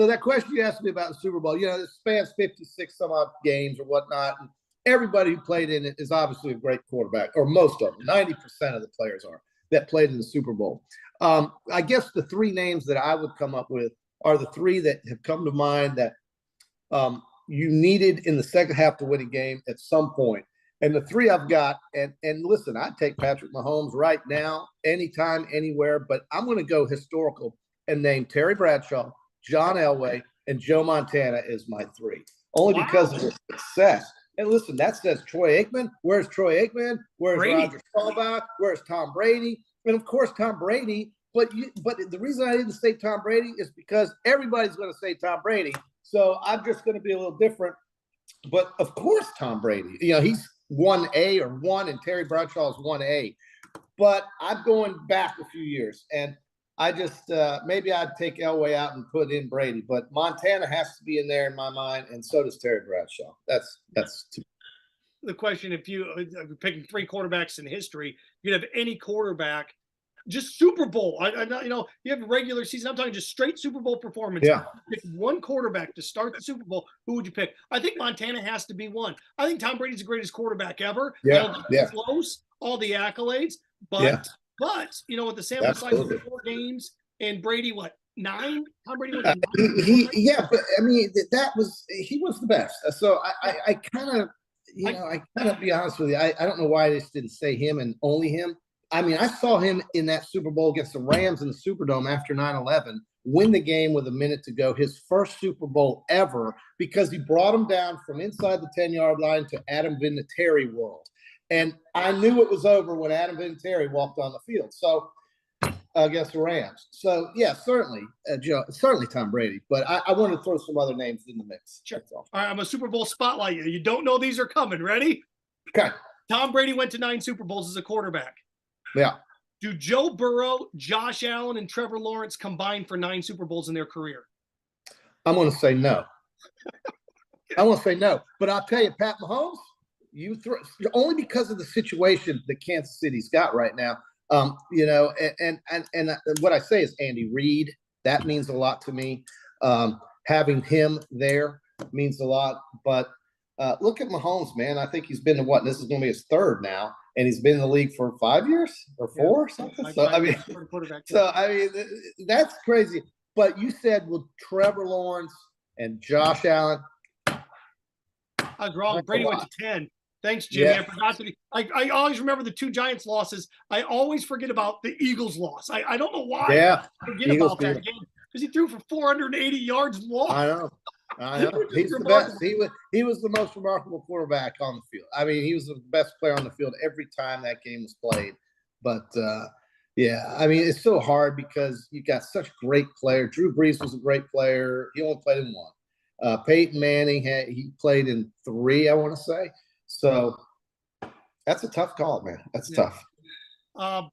that question you asked me about the Super Bowl, it spans 56 some odd games or whatnot. And everybody who played in it is obviously a great quarterback, or most of them. 90% of the players are that played in the Super Bowl. I guess the 3 names that I would come up with are the 3 that have come to mind that you needed in the second half to win a game at some point. And the 3 I've got, and listen, I'd take Patrick Mahomes right now, anytime, anywhere, but I'm going to go historical and name Terry Bradshaw, John Elway, and Joe Montana as my 3, only because of the success. And listen, that says Troy Aikman. Where's Troy Aikman? Where's Roger Staubach? Where's Tom Brady? And of course, Tom Brady. But the reason I didn't say Tom Brady is because everybody's going to say Tom Brady. So I'm just going to be a little different. But of course, Tom Brady. He's 1A or 1, and Terry Bradshaw is 1A. But I'm going back a few years, and I just maybe I'd take Elway out and put in Brady, but Montana has to be in there in my mind, and so does Terry Bradshaw. That's the question. If you're picking 3 quarterbacks in history, you'd have any quarterback, just Super Bowl. You have a regular season. I'm talking just straight Super Bowl performance. Yeah. Pick one quarterback to start the Super Bowl. Who would you pick? I think Montana has to be one. I think Tom Brady's the greatest quarterback ever. Yeah. Close, all the accolades, but. But, with the sample size of 4 games and Brady, 9? Tom Brady went 9. But I mean, he was the best. So I kind of, I gotta be honest with you. I don't know why I just didn't say him and only him. I mean, I saw him in that Super Bowl against the Rams in the Superdome after 9/11, win the game with a minute to go, his first Super Bowl ever, because he brought him down from inside the 10-yard line to Adam Vinatieri world. And I knew it was over when Adam Vinatieri walked on the field. So against the Rams. So yeah, certainly certainly Tom Brady. But I want to throw some other names in the mix. Sure. All right, I'm a Super Bowl spotlight. You don't know these are coming. Ready? Okay. Tom Brady went to 9 Super Bowls as a quarterback. Yeah. Do Joe Burrow, Josh Allen, and Trevor Lawrence combine for 9 Super Bowls in their career? I'm going to say no. I want to say no. But I'll tell you, Pat Mahomes, only because of the situation that Kansas City's got right now. And what I say is Andy Reid. That means a lot to me. Having him there means a lot. But look at Mahomes, man. I think he's been to what? This is going to be his third now, and he's been in the league for 5 years or 4 or something. So I mean, that's crazy. But you said with Trevor Lawrence and Josh Allen, I was wrong. Brady went to 10. Thanks, Jimmy. Yeah. I forgot to be. I always remember the 2 Giants losses. I always forget about the Eagles loss. I don't know why. Yeah, I forget about that game because he threw for 480 yards long. I know. He's the best. He was the most remarkable quarterback on the field. I mean, he was the best player on the field every time that game was played. But yeah, I mean, it's so hard because you got such great players. Drew Brees was a great player. He only played in 1. Peyton Manning he played in 3, I want to say. So that's a tough call, man. That's tough. But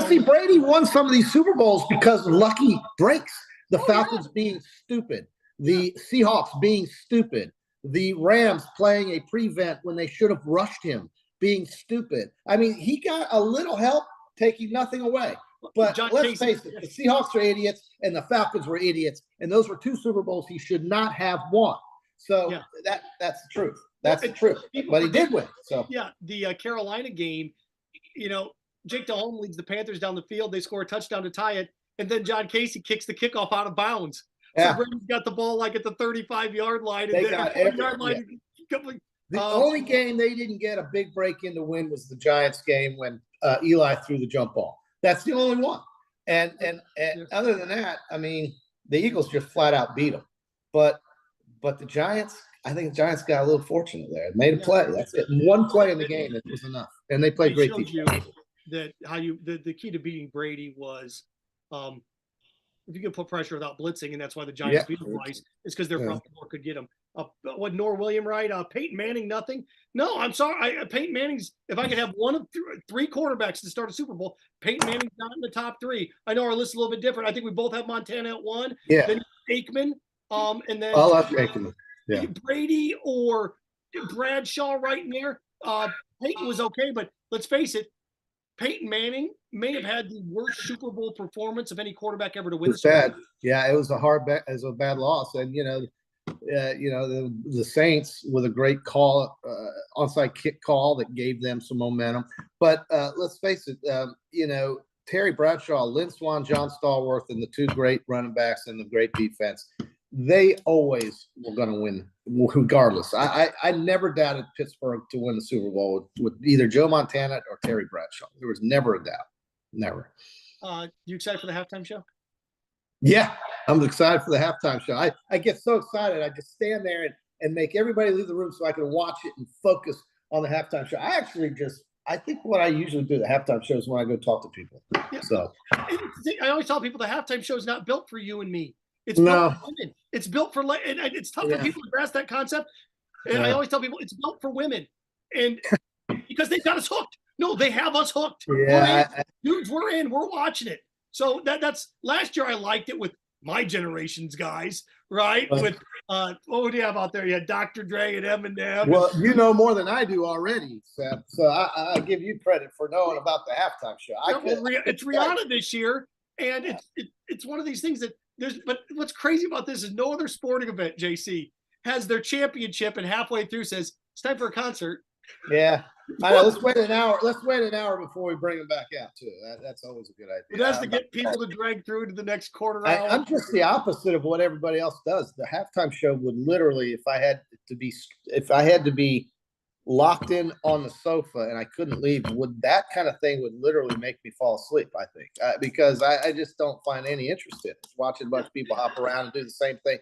see, Brady won some of these Super Bowls because lucky breaks. The Falcons being stupid, the Seahawks being stupid, the Rams playing a prevent when they should have rushed him, being stupid. I mean, he got a little help, taking nothing away. But let's face it, the Seahawks are idiots and the Falcons were idiots, and those were 2 Super Bowls he should not have won. So that's the truth. That's the truth. But he did win. So yeah, the Carolina game, Jake Delhomme leads the Panthers down the field. They score a touchdown to tie it, and then John Casey kicks the kickoff out of bounds. Yeah. So Brady's got the ball like at the 35-yard line. They got the only game they didn't get a big break in to win was the Giants game when Eli threw the jump ball. That's the only one. And other than that, I mean, the Eagles just flat out beat them. But the Giants, I think the Giants got a little fortunate there. Made a play. That's it. 1 play in the game, that was enough. And they played great defense. That the key to beating Brady was if you can put pressure without blitzing, and that's why the Giants beat him twice. It's because their front four could get him. What Nor William, right? Peyton Manning, nothing. No, I'm sorry. Peyton Manning's. If I could have one of 3 quarterbacks to start a Super Bowl, Peyton Manning's not in the top 3. I know our list is a little bit different. I think we both have Montana at 1. Yeah. Then Aikman. And then I'll have Aikman. Yeah. Brady or Bradshaw right in there. Peyton was okay, but let's face it, Peyton Manning may have had the worst Super Bowl performance of any quarterback ever to win. It's bad. Yeah, it was a hard bet. It was a bad loss, and the Saints with a great call, onside kick call that gave them some momentum. But let's face it, Terry Bradshaw, Lynn Swann, John Stallworth, and the 2 great running backs and the great defense. They always were going to win, regardless. I never doubted Pittsburgh to win the Super Bowl with either Joe Montana or Terry Bradshaw. There was never a doubt. Never. You excited for the halftime show? Yeah, I'm excited for the halftime show. I get so excited. I just stand there and make everybody leave the room so I can watch it and focus on the halftime show. I think what I usually do at the halftime show is when I go talk to people. Yeah. So I always tell people the halftime show is not built for you and me. It's built for women. It's built for, and it's tough for people to grasp that concept. And I always tell people it's built for women, and because they've got us hooked. No, they have us hooked. Yeah, we're in. We're watching it. So that's last year. I liked it with my generation's guys, right? With what would you have out there? You had Dr. Dre and Eminem. Well, you know more than I do already, Seth. So I give you credit for knowing about the halftime show. It's Rihanna this year, and it's one of these things that. But what's crazy about this is no other sporting event, JC, has their championship and halfway through says it's time for a concert. Yeah, I know. Let's wait an hour. Let's wait an hour before we bring them back out too. That's always a good idea. It has to get people to drag through to the next quarter hour. I'm just the opposite of what everybody else does. The halftime show would literally, if I had to be locked in on the sofa and I couldn't leave, that kind of thing would literally make me fall asleep, I think, because I just don't find any interest in it. Watching a bunch of people hop around and do the same thing.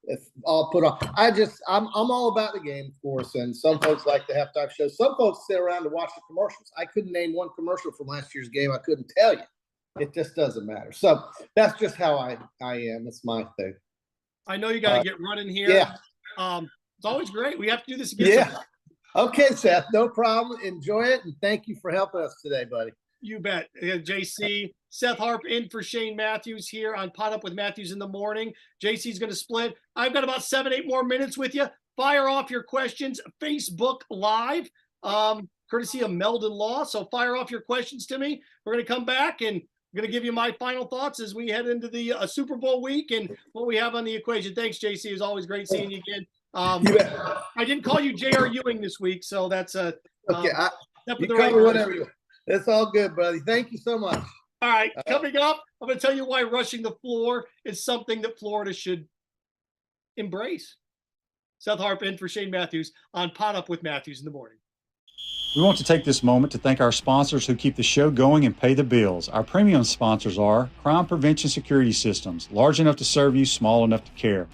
If I'll put on, I'm all about the game, of course. And some folks like the halftime show. Some folks sit around to watch the commercials. I couldn't name one commercial from last year's game. I couldn't tell you. It just doesn't matter. So that's just how I am. It's my thing. I know you got to get running here. Yeah. It's always great. We have to do this again. Yeah. Okay, Seth, no problem. Enjoy it. And thank you for helping us today, buddy. You bet. JC, Seth Harp in for Shane Matthews here on Podup with Matthews in the morning. JC's going to split. I've got about 7-8 more minutes with you. Fire off your questions. Facebook Live, courtesy of Meldon Law. So fire off your questions to me. We're going to come back and I'm going to give you my final thoughts as we head into the Super Bowl week and what we have on the equation. Thanks, JC. It's always great seeing you again. I didn't call you J.R. Ewing this week, so that's okay. You cover whatever you want. It's all good, buddy. Thank you so much. All right, coming up, I'm going to tell you why rushing the floor is something that Florida should embrace. Seth Harp in for Shane Matthews on Podup with Matthews in the morning. We want to take this moment to thank our sponsors who keep the show going and pay the bills. Our premium sponsors are Crime Prevention Security Systems, large enough to serve you, small enough to care.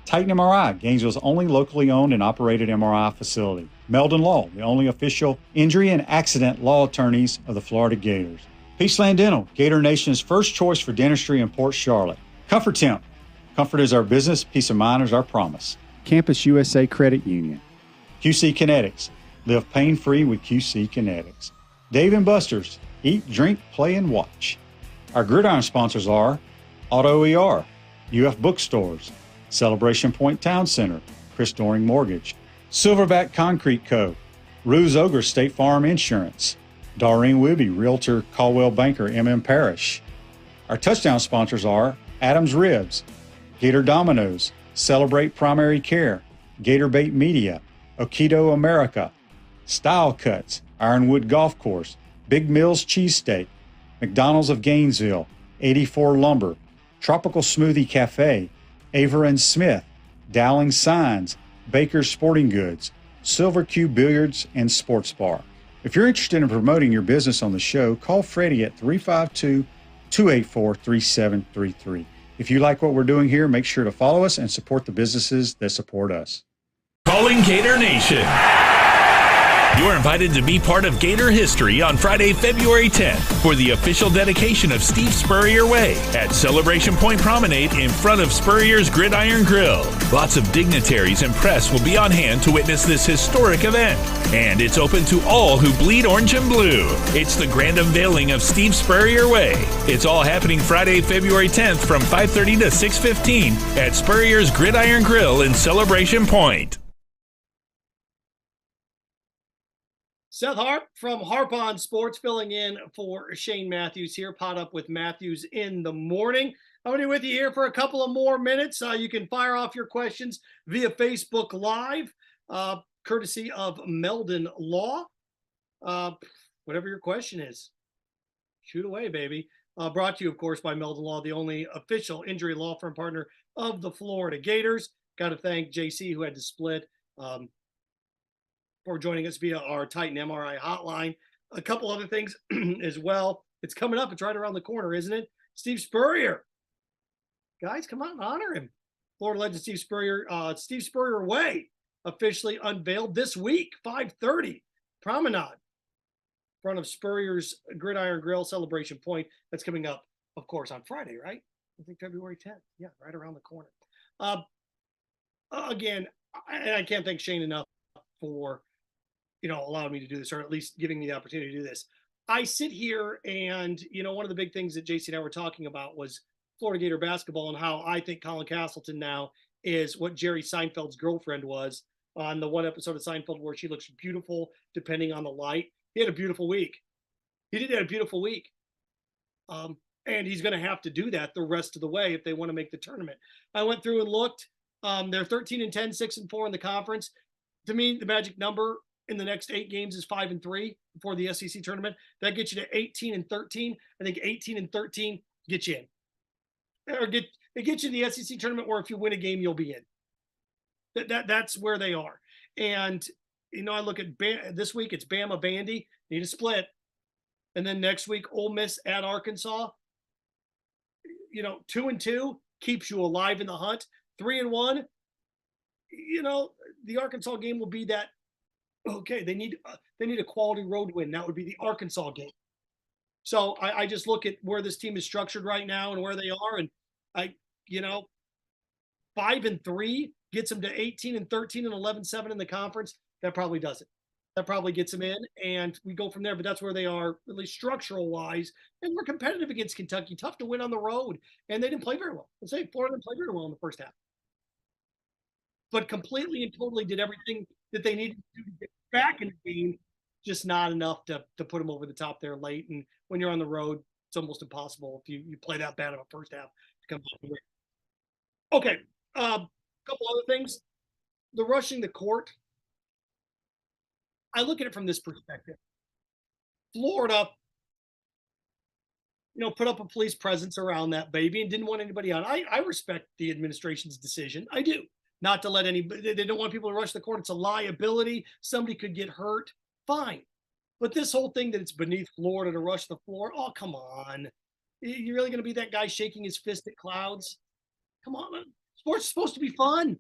Titan MRI, Gainesville's only locally owned and operated MRI facility. Meldon Law, the only official injury and accident law attorneys of the Florida Gators. Peaceland Dental, Gator Nation's first choice for dentistry in Port Charlotte. Comfort Temp, comfort is our business, peace of mind is our promise. Campus USA Credit Union. QC Kinetics, live pain-free with QC Kinetics. Dave & Buster's, eat, drink, play, and watch. Our gridiron sponsors are Auto ER, UF Bookstores, Celebration Point Town Center, Chris Doring Mortgage, Silverback Concrete Co., Ruse Ogre State Farm Insurance, Doreen Wibby, Realtor Caldwell Banker, MM Parish. Our touchdown sponsors are Adams Ribs, Gator Dominoes, Celebrate Primary Care, Gator Bait Media, Okido America, Style Cuts, Ironwood Golf Course, Big Mills Cheesesteak, McDonald's of Gainesville, 84 Lumber, Tropical Smoothie Cafe, Aver and Smith, Dowling Signs, Baker's Sporting Goods, Silver Q Billiards and Sports Bar. If you're interested in promoting your business on the show, call Freddie at 352-284-3733. If you like what we're doing here, make sure to follow us and support the businesses that support us. Calling Gator Nation. You're invited to be part of Gator history on Friday, February 10th for the official dedication of Steve Spurrier Way at Celebration Point Promenade in front of Spurrier's Gridiron Grill. Lots of dignitaries and press will be on hand to witness this historic event. And it's open to all who bleed orange and blue. It's the grand unveiling of Steve Spurrier Way. It's all happening Friday, February 10th from 5:30 to 6:15 at Spurrier's Gridiron Grill in Celebration Point. Seth Harp from Harp on Sports filling in for Shane Matthews here. Pot up with Matthews in the morning. I'm going to be with you here for a couple of more minutes. You can fire off your questions via Facebook Live, courtesy of Meldon Law. Whatever your question is, shoot away, baby. Brought to you, of course, by Meldon Law, the only official injury law firm partner of the Florida Gators. Got to thank JC, who had to split, for joining us via our Titan MRI hotline. A couple other things as well. It's coming up. It's right around the corner, isn't it? Steve Spurrier. Guys, come out and honor him. Florida legend Steve Spurrier Way officially unveiled this week, 5:30, Promenade, in front of Spurrier's Gridiron Grill, Celebration Point. That's coming up, of course, on Friday, right? I think February 10th. Yeah, right around the corner. Again, I can't thank Shane enough for allowing me to do this, or at least giving me the opportunity to do this. I sit here and, one of the big things that JC and I were talking about was Florida Gator basketball and how I think Colin Castleton now is what Jerry Seinfeld's girlfriend was on the one episode of Seinfeld where she looks beautiful depending on the light. He had a beautiful week. He did have a beautiful week. And he's going to have to do that the rest of the way if they want to make the tournament. I went through and looked. They're 13-10, 6-4 in the conference. To me, the magic number in the next 8 games is 5-3 before the SEC tournament. That gets you to 18-13. I think 18-13 gets you in. It gets you in the SEC tournament where if you win a game, you'll be in. That's where they are. And, I look at this week, it's Bama Bandy, need a split. And then next week, Ole Miss at Arkansas. 2-2 keeps you alive in the hunt. 3-1, the Arkansas game will be that. Okay, they need a quality road win. That would be the Arkansas game. So I just look at where this team is structured right now and where they are, and 5-3 gets them to 18-13 and 11-7 in the conference. That probably does it. That probably gets them in, and we go from there. But that's where they are, really structural wise, and we're competitive against Kentucky. Tough to win on the road, and they didn't play very well. Let's say Florida didn't play very well in the first half, but completely and totally did everything that they needed to do to get back in the game. Just not enough to put them over the top there late. And when you're on the road, it's almost impossible if you play that bad of a first half to come back and win. Okay, a couple other things. The rushing the court. I look at it from this perspective. Florida, put up a police presence around that baby and didn't want anybody on. I respect the administration's decision. I do. Not to let anybody, they don't want people to rush the court. It's a liability. Somebody could get hurt. Fine. But this whole thing that it's beneath Florida to rush the floor, oh, come on. You're really going to be that guy shaking his fist at clouds? Come on. Sports is supposed to be fun.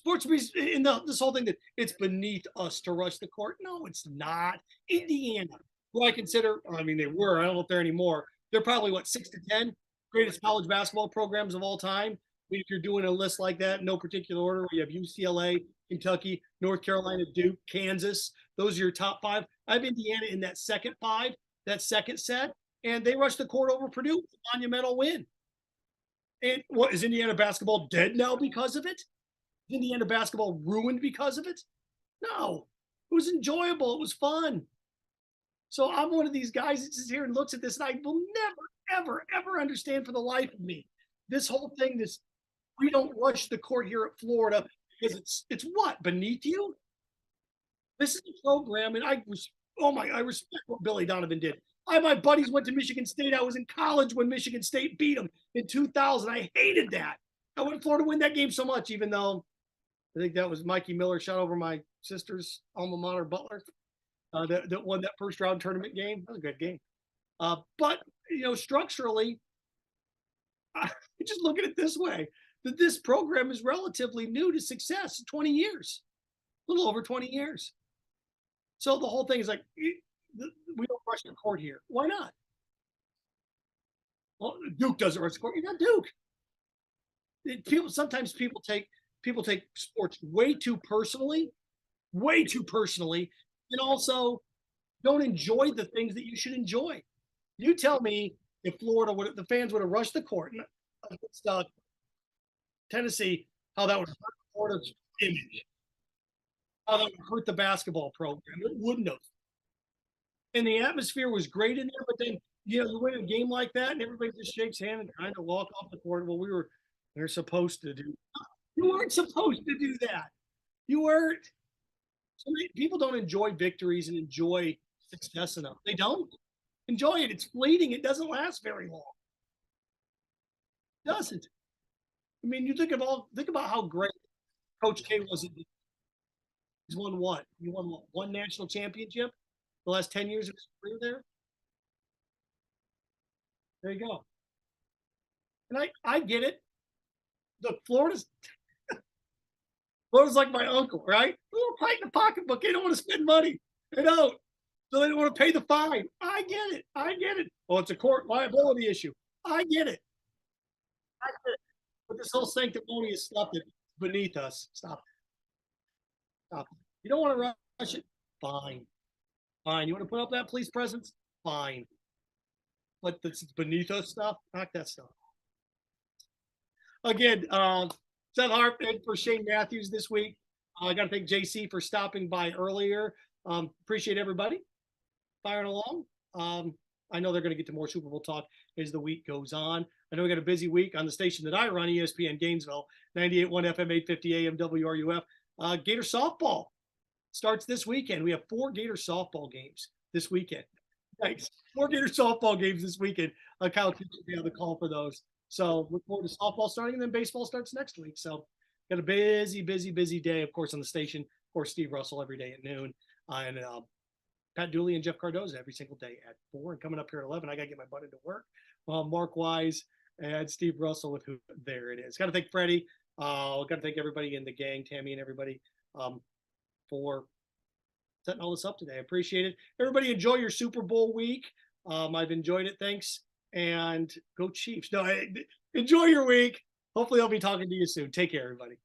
Sports in this whole thing that it's beneath us to rush the court. No, it's not. Indiana, who I consider, they were, I don't know if they're anymore. They're probably 6 to 10 greatest college basketball programs of all time. If you're doing a list like that, in no particular order, where you have UCLA, Kentucky, North Carolina, Duke, Kansas, those are your top 5. I have Indiana in that second 5, that second set, and they rushed the court over Purdue. Monumental win. And what, is Indiana basketball dead now because of it? Is Indiana basketball ruined because of it? No. It was enjoyable. It was fun. So I'm one of these guys that sits here and looks at this, and I will never, ever, ever understand for the life of me this whole thing, we don't rush the court here at Florida because it's what, beneath you? This is a program, and I respect what Billy Donovan did. My buddies went to Michigan State. I was in college when Michigan State beat them in 2000. I hated that. I wanted Florida to win that game so much, even though I think that was Mikey Miller shot over my sister's alma mater, Butler, that won that first round tournament game. That was a good game. But, structurally, I just look at it this way, that this program is relatively new to success, 20 years, a little over 20 years. So the whole thing is we don't rush the court here. Why not? Well, Duke doesn't rush the court. You're not Duke. Sometimes people take sports way too personally, and also don't enjoy the things that you should enjoy. You tell me if the fans would have rushed the court against Tennessee, how that would hurt Florida's image, how that would hurt the basketball program. It wouldn't have. And the atmosphere was great in there, but then you win a game like that, and everybody just shakes hands and kind of walk off the court. Well, they're supposed to do. You weren't supposed to do that. You weren't. So people don't enjoy victories and enjoy success enough. They don't enjoy it. It's fleeting. It doesn't last very long. It doesn't. You think about how great Coach K was. He's won what? He won what? One national championship the last 10 years of his career there. There you go. And I get it. Look, Florida's like my uncle, right? A little tight in the pocketbook. They don't want to spend money. They don't. So they don't want to pay the fine. I get it. Well, it's a court liability issue. I get it. But this whole sanctimonious stuff that's beneath us, stop it. You don't want to rush it? Fine. You want to put up that police presence? Fine. But this beneath us stuff, knock that stuff. Again, Seth Hartman for Shane Matthews this week. I got to thank JC for stopping by earlier. Appreciate everybody firing along. I know they're going to get to more Super Bowl talk as the week goes on. I know we got a busy week on the station that I run, ESPN Gainesville, 98.1 FM, 850 AM, WRUF. Gator softball starts this weekend. We have 4 Gator softball games this weekend. Thanks. 4 Gator softball games this weekend. Kyle will be on the call for those. So look forward to softball starting, and then baseball starts next week. So got a busy day, of course, on the station course, Steve Russell every day at noon, and Pat Dooley and Jeff Cardoza every single day at 4. And coming up here at 11, I got to get my butt into work. Mark Wise and Steve Russell with who. There it is. Got to thank Freddie. Got to thank everybody in the gang, Tammy and everybody, for setting all this up today. I appreciate it. Everybody enjoy your Super Bowl week. I've enjoyed it. Thanks. And go Chiefs. No, enjoy your week. Hopefully I'll be talking to you soon. Take care, everybody.